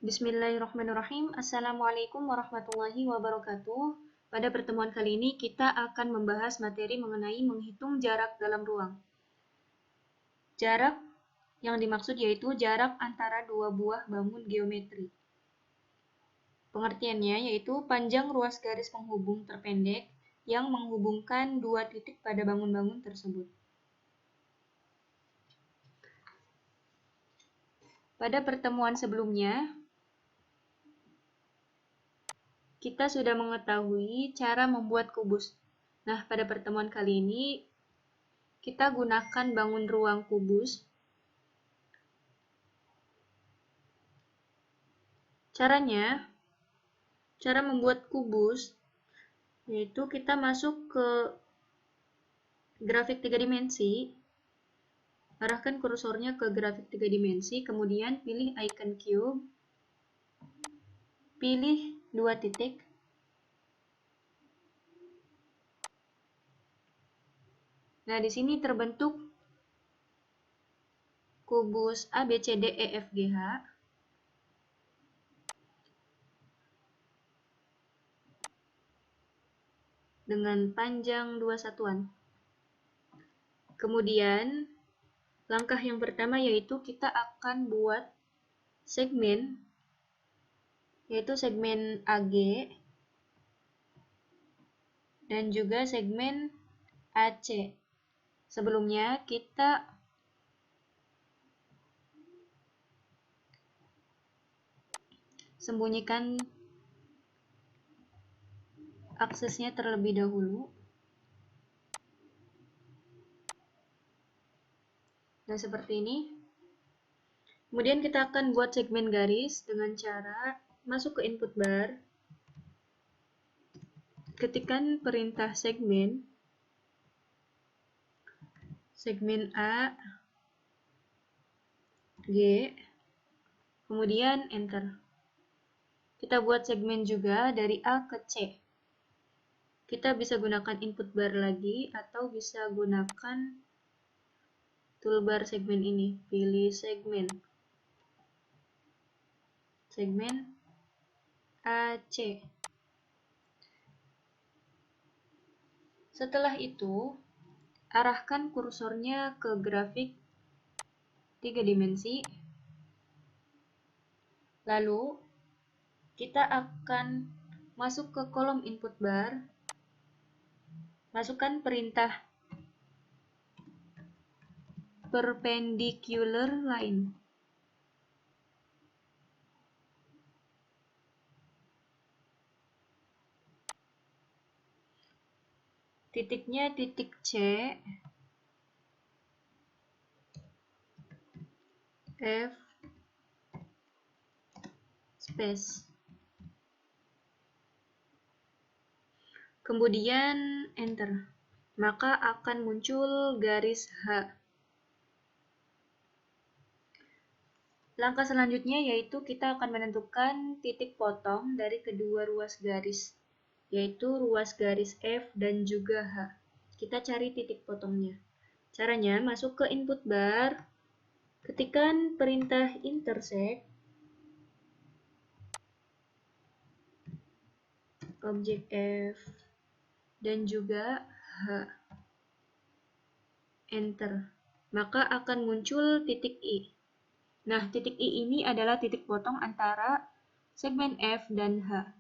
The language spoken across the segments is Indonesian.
Bismillahirrahmanirrahim. Assalamualaikum warahmatullahi wabarakatuh. Pada pertemuan kali ini kita akan membahas materi mengenai menghitung jarak dalam ruang. Jarak yang dimaksud yaitu jarak antara dua buah bangun geometri. Pengertiannya yaitu panjang ruas garis penghubung terpendek yang menghubungkan dua titik pada bangun-bangun tersebut. Pada pertemuan sebelumnya, kita sudah mengetahui cara membuat kubus. Nah, pada pertemuan kali ini, kita gunakan bangun ruang kubus. Cara membuat kubus, yaitu kita masuk ke grafik 3 dimensi, arahkan kursornya ke grafik 3 dimensi, kemudian pilih icon cube, pilih 2 titik, nah di sini terbentuk kubus ABCDEFGH dengan panjang 2 satuan. Kemudian langkah yang pertama yaitu kita akan buat segmen, yaitu segmen AG dan juga segmen AC. Sebelumnya kita sembunyikan aksesnya terlebih dahulu. Nah, seperti ini. Kemudian kita akan buat segmen garis dengan cara masuk ke input bar, ketikkan perintah segmen A, G, kemudian enter. Kita buat segmen juga dari A ke C. Kita bisa gunakan input bar lagi atau bisa gunakan toolbar segmen ini. Pilih segmen AC. Setelah itu, arahkan kursornya ke grafik 3 dimensi. Lalu, kita akan masuk ke kolom input bar. Masukkan perintah perpendicular line. Titiknya titik C, F, space. Kemudian enter. Maka akan muncul garis H. Langkah selanjutnya yaitu kita akan menentukan titik potong dari kedua ruas garis, yaitu ruas garis F dan juga H. Kita cari titik potongnya. Caranya masuk ke input bar, ketikkan perintah intersect, objek F, dan juga H. Enter. Maka akan muncul titik I. Nah, titik I ini adalah titik potong antara segmen F dan H.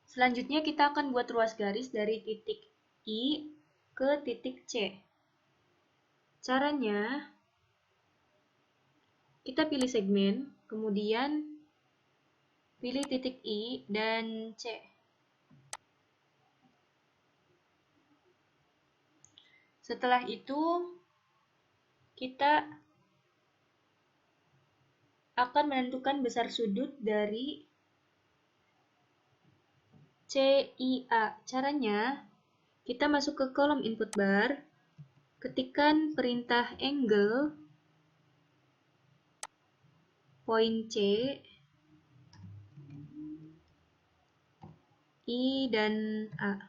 Selanjutnya kita akan buat ruas garis dari titik I ke titik C. Caranya, kita pilih segmen, kemudian pilih titik I dan C. Setelah itu, kita akan menentukan besar sudut dari CIA. Caranya, kita masuk ke kolom input bar, ketikkan perintah angle, point C, I dan A.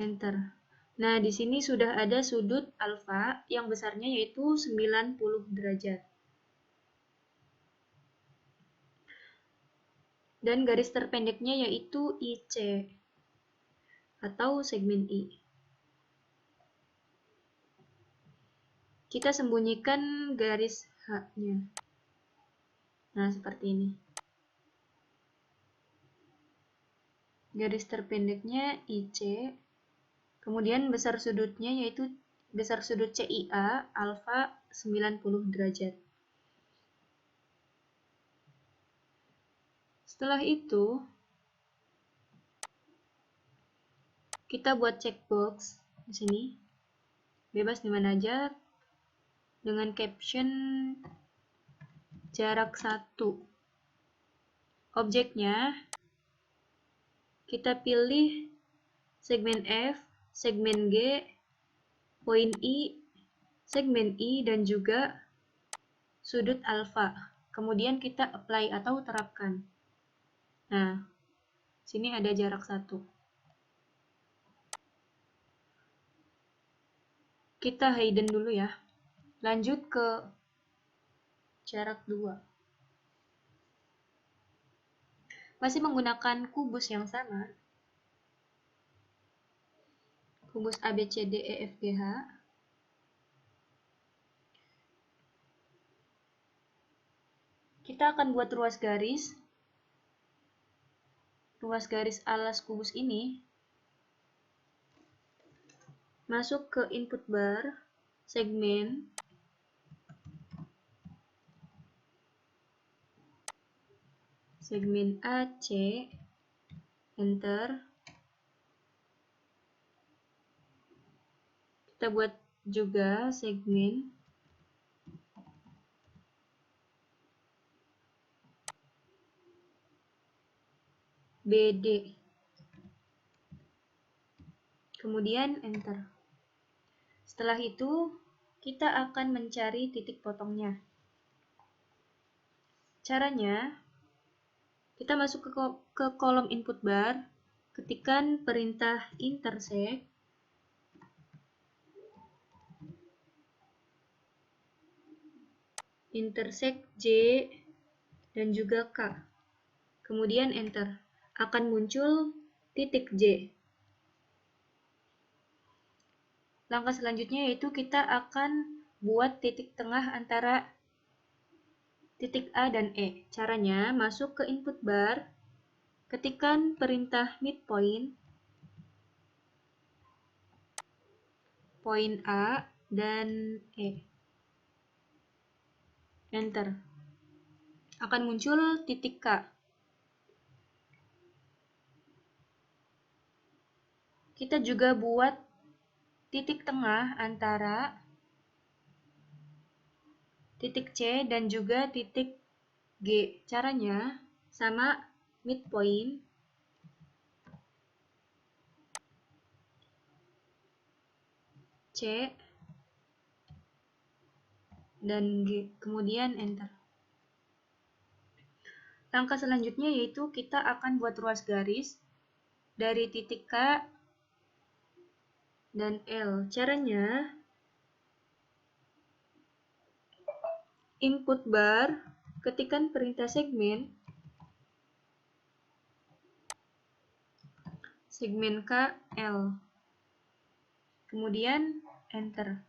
Enter. Nah, di sini sudah ada sudut alfa yang besarnya yaitu 90 derajat. Dan garis terpendeknya yaitu IC atau segmen I. Kita sembunyikan garis H-nya. Nah, seperti ini. Garis terpendeknya IC, kemudian besar sudutnya yaitu besar sudut CIA alfa 90 derajat. Setelah itu, kita buat checkbox di sini. Bebas di mana aja dengan caption jarak 1. Objeknya kita pilih segmen F, segmen G, poin I, segmen I, dan juga sudut alfa. Kemudian kita apply atau terapkan. Nah, sini ada jarak 1. Kita hidden dulu ya. Lanjut ke jarak 2. Masih menggunakan kubus yang sama. Kubus ABCDEFGH. Kita akan buat ruas garis. Ruas garis alas kubus ini masuk ke input bar, segmen, AC, enter. Kita buat juga segmen BD. Kemudian enter. Setelah itu, kita akan mencari titik potongnya. Caranya, kita masuk ke kolom input bar, ketikkan perintah intersect, J dan juga K. Kemudian enter. Akan muncul titik J. Langkah selanjutnya yaitu kita akan buat titik tengah antara titik A dan E. Caranya, masuk ke input bar, ketikkan perintah midpoint, poin A dan E. Enter. Akan muncul titik K. Kita juga buat titik tengah antara titik C dan juga titik G. Caranya sama midpoint, C dan G. Kemudian enter. Langkah selanjutnya yaitu kita akan buat ruas garis dari titik K dan L. Caranya, input bar, ketikkan perintah segmen K, L. Kemudian enter.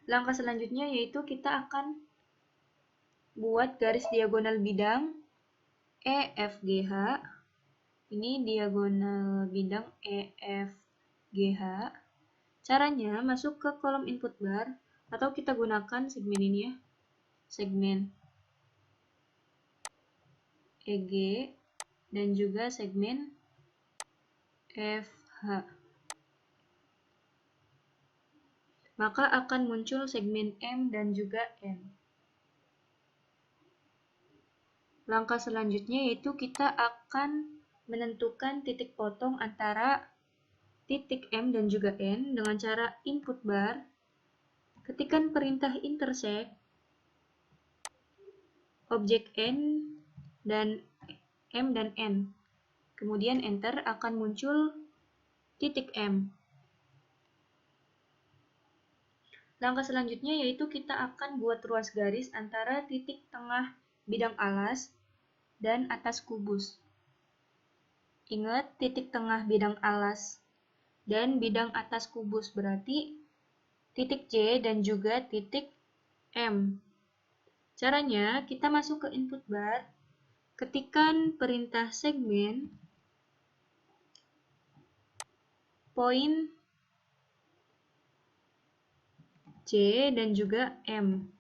Langkah selanjutnya yaitu kita akan buat garis diagonal bidang EFGH. Ini diagonal bidang EFGH. Caranya, masuk ke kolom input bar, atau kita gunakan segmen ini ya, segmen EG dan juga segmen FH. Maka akan muncul segmen M dan juga N. Langkah selanjutnya yaitu kita akan menentukan titik potong antara titik M dan juga N dengan cara input bar, ketikkan perintah intersect, objek N dan M dan N. Kemudian enter, akan muncul titik M. Langkah selanjutnya yaitu kita akan buat ruas garis antara titik tengah bidang alas dan atas kubus. Ingat, titik tengah bidang alas dan bidang atas kubus berarti titik C dan juga titik M. Caranya, kita masuk ke input bar, ketikkan perintah segmen, poin C dan juga M.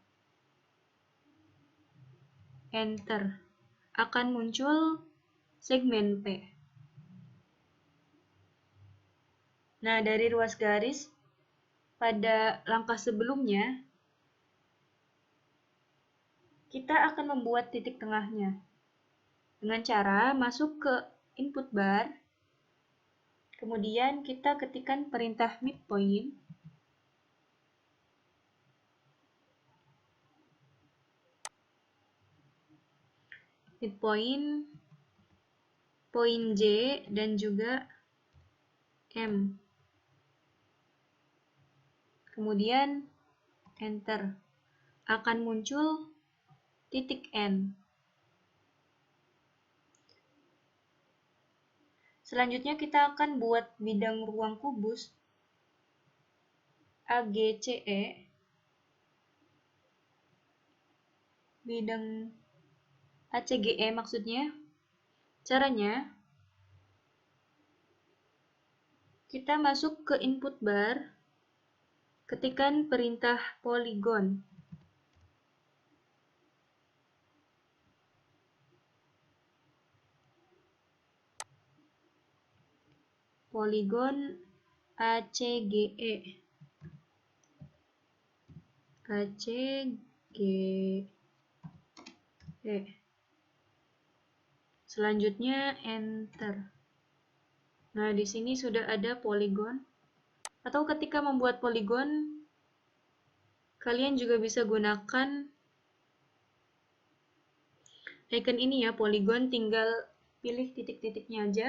Enter. Akan muncul segmen P. Nah, dari ruas garis pada langkah sebelumnya, kita akan membuat titik tengahnya dengan cara masuk ke input bar, kemudian kita ketikkan perintah midpoint, poin J dan juga M. Kemudian enter. Akan muncul titik N. Selanjutnya kita akan buat bidang ruang kubus AGCE, bidang ACGE maksudnya. Caranya, kita masuk ke input bar, ketikkan perintah polygon. Polygon ACGE. ACGE. Selanjutnya enter. Nah, di sini sudah ada polygon. Atau ketika membuat polygon, kalian juga bisa gunakan icon ini ya, polygon, tinggal pilih titik-titiknya aja.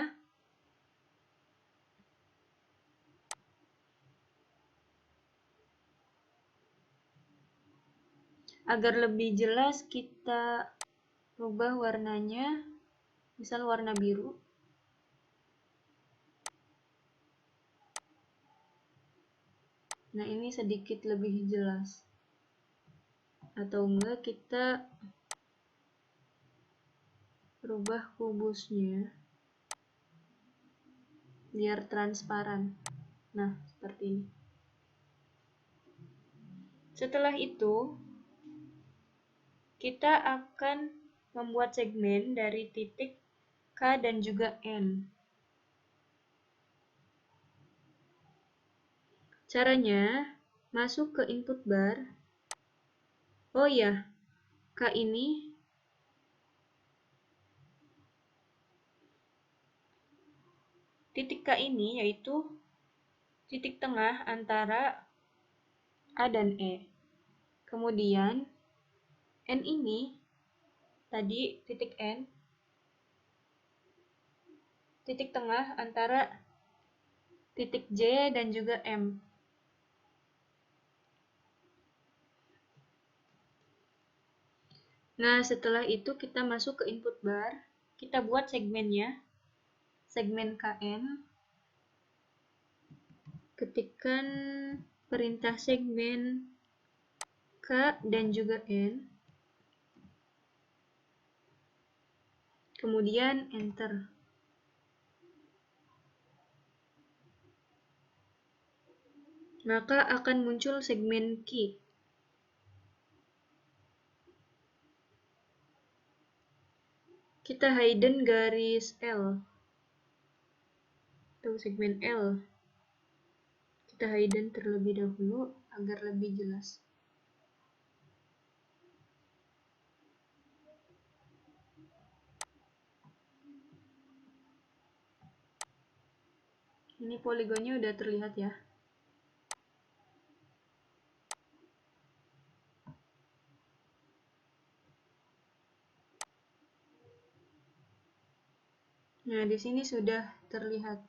Agar lebih jelas kita rubah warnanya, misal warna biru. Nah, ini sedikit lebih jelas. Atau enggak, kita rubah kubusnya biar transparan. Nah, seperti ini. Setelah itu, kita akan membuat segmen dari titik K dan juga N. Caranya, masuk ke input bar. Oh ya, K ini titik K ini yaitu titik tengah antara A dan E. Kemudian N ini tadi titik N, titik tengah antara titik J dan juga M. Nah, setelah itu kita masuk ke input bar, kita buat segmennya, segmen KN, ketikkan perintah segmen K dan juga N, kemudian enter. Maka akan muncul segmen Q. Kita hidden garis L. Atau segmen L. Kita hidden terlebih dahulu agar lebih jelas. Ini poligonnya udah terlihat ya. Nah, di sini sudah terlihat.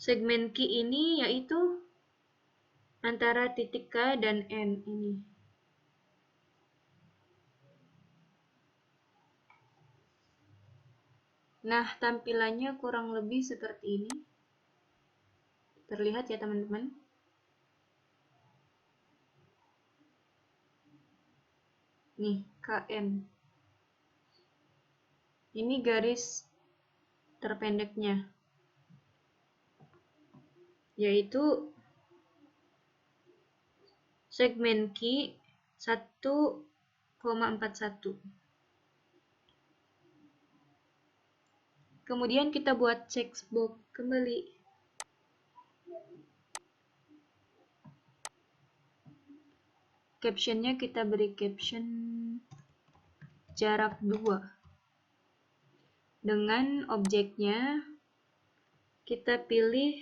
Segmen Q ini yaitu antara titik K dan N ini. Nah, tampilannya kurang lebih seperti ini. Terlihat ya teman-teman? Nih, KN. Ini garis terpendeknya, yaitu segmen Q 1,41. Kemudian kita buat checkbox kembali. Captionnya kita beri caption jarak 2. Dengan objeknya kita pilih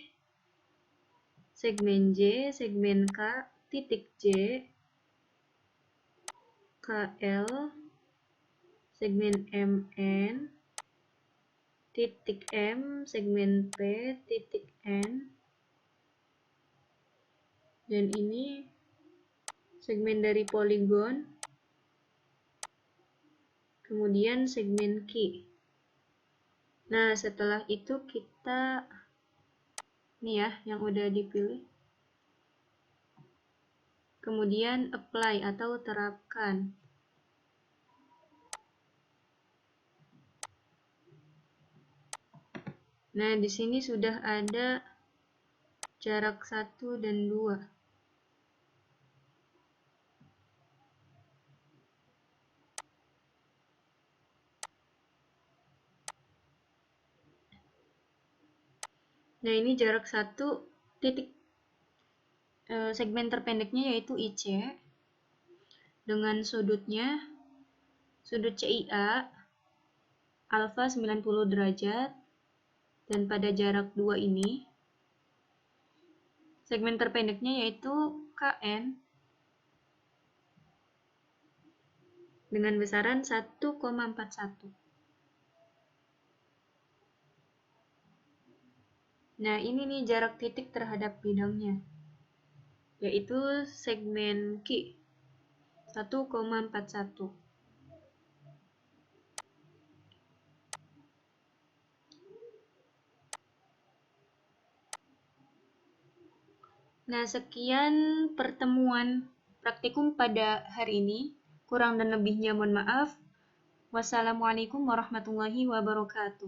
segmen J, segmen K, titik J, KL, segmen MN, titik M, segmen P, titik N, dan ini segmen dari poligon, kemudian segmen Q. Nah, setelah itu kita, nih ya, yang udah dipilih, kemudian apply atau terapkan. Nah, di sini sudah ada jarak 1 dan 2. Nah, ini jarak 1 titik segmen terpendeknya yaitu IC dengan sudutnya sudut CIA alfa 90 derajat, dan pada jarak 2 ini segmen terpendeknya yaitu KN dengan besaran 1,41. Nah, ini nih jarak titik terhadap bidangnya, yaitu segmen Q 1,41. Nah, sekian pertemuan praktikum pada hari ini. Kurang dan lebihnya mohon maaf. Wassalamualaikum warahmatullahi wabarakatuh.